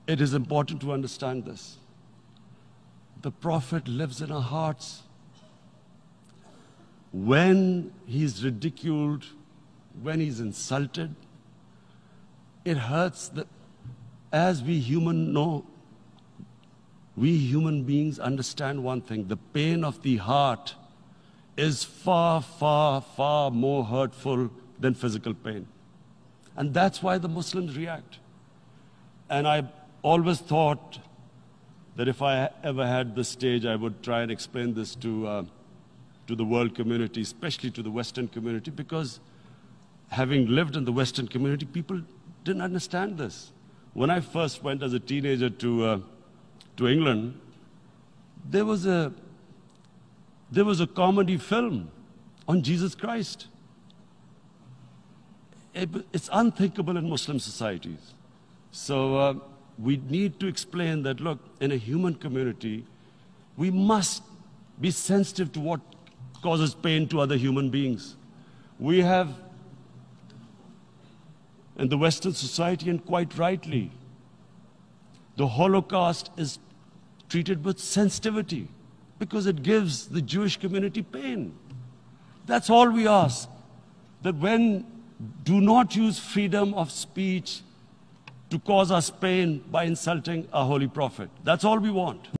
It is important to understand this. The Prophet lives in our hearts. When he's ridiculed, when he's insulted, it hurts. As we human beings understand one thing: the pain of the heart is far, far, far more hurtful than physical pain. And that's why the Muslims react. And I always thought that if I ever had the stage, I would try and explain this to the world community, especially to the Western community, because having lived in the Western community, people didn't understand this. When I first went as a teenager to England, there was a comedy film on Jesus Christ. It's unthinkable in Muslim societies. So we need to explain that, look, in a human community, we must be sensitive to what causes pain to other human beings. We have, in the Western society, and quite rightly, the Holocaust is treated with sensitivity because it gives the Jewish community pain. That's all we ask. That do not use freedom of speech to cause us pain by insulting our Holy Prophet. That's all we want.